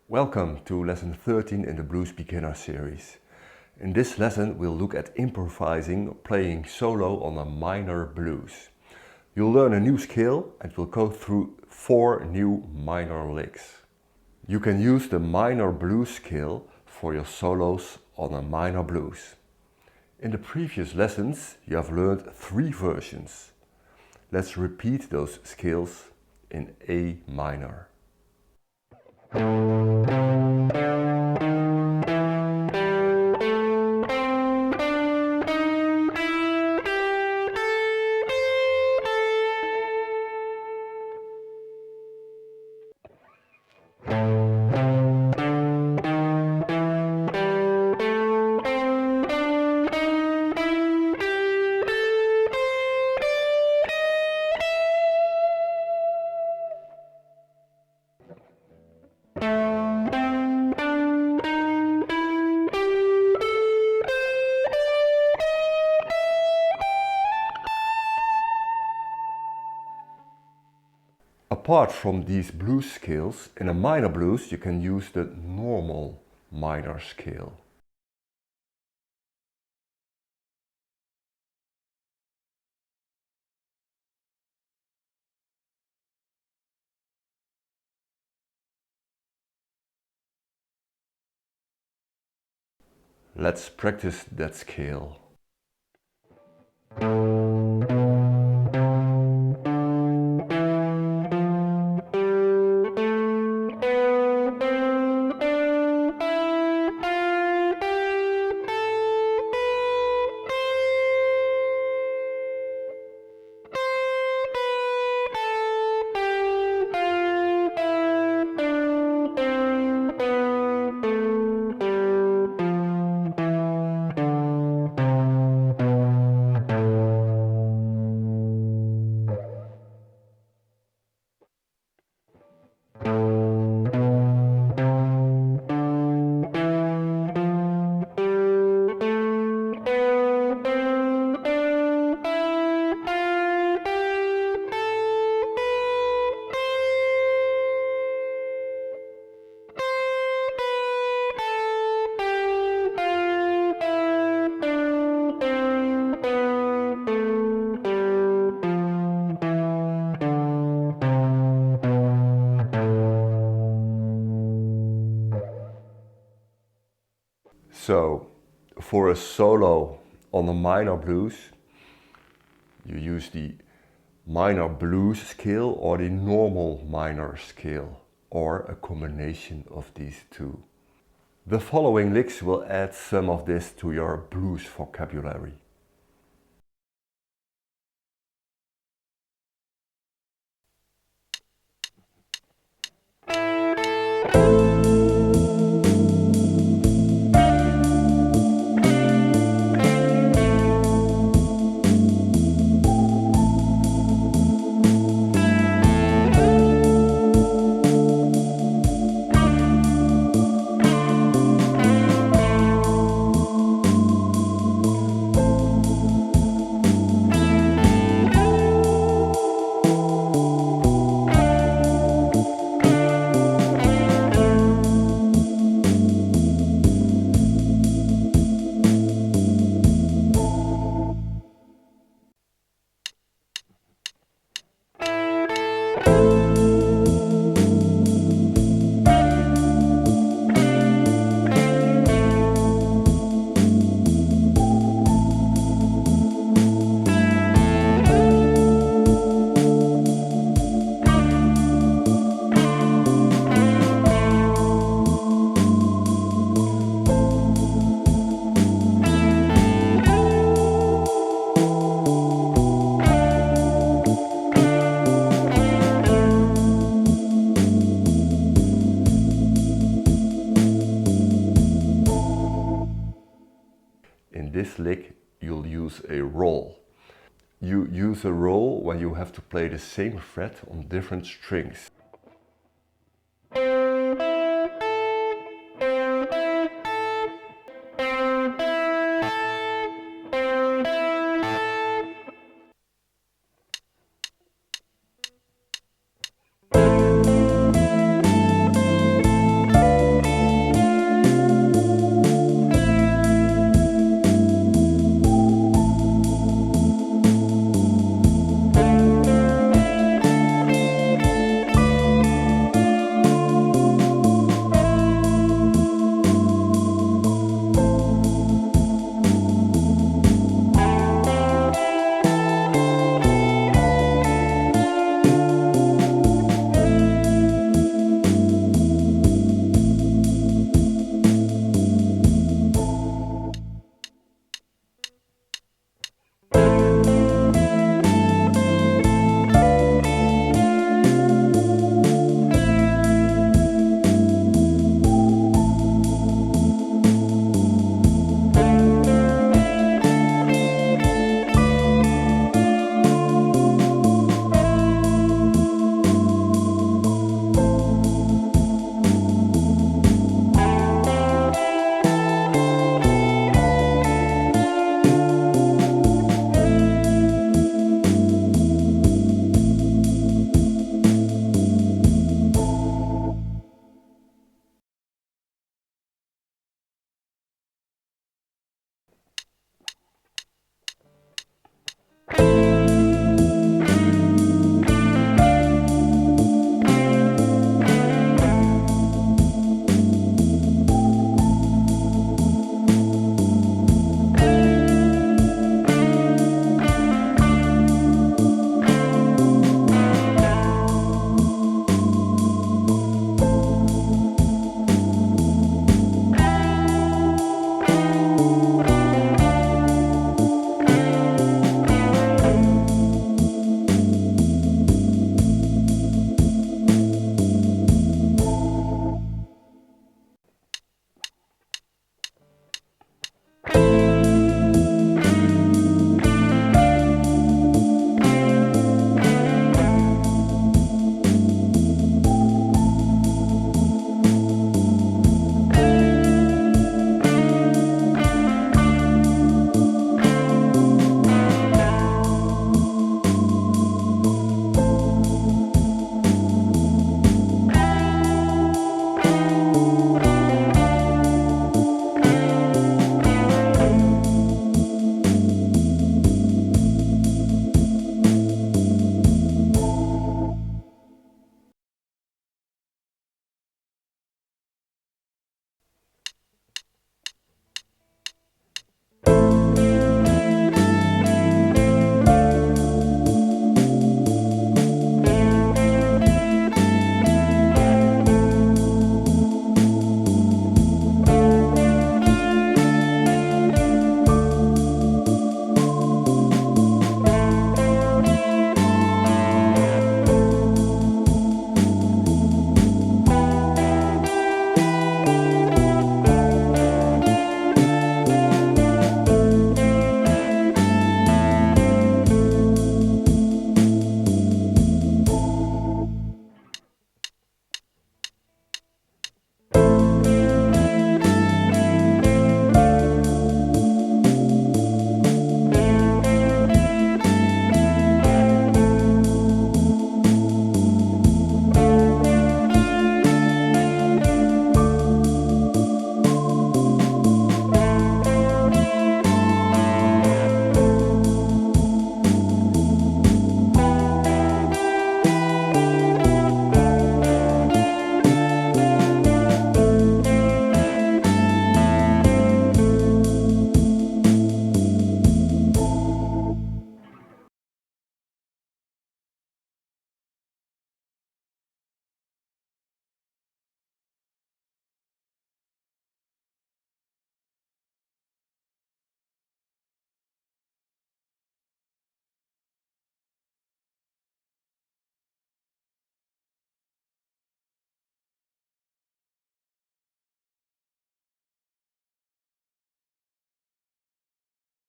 Welcome to lesson 13 in the Blues Beginner series. In this lesson we'll look at improvising, playing solo on a minor blues. You'll learn a new scale and we'll go through 4 new minor licks. You can use the minor blues scale for your solos on a minor blues. In the previous lessons you have learned 3 versions. Let's repeat those scales in A minor. Apart from these blues scales, in a minor blues you can use the normal minor scale. Let's practice that scale. So, for a solo on a minor blues, you use the minor blues scale or the normal minor scale, or a combination of these two. The following licks will add some of this to your blues vocabulary. In this lick you'll use a roll. You use a roll when you have to play the same fret on different strings.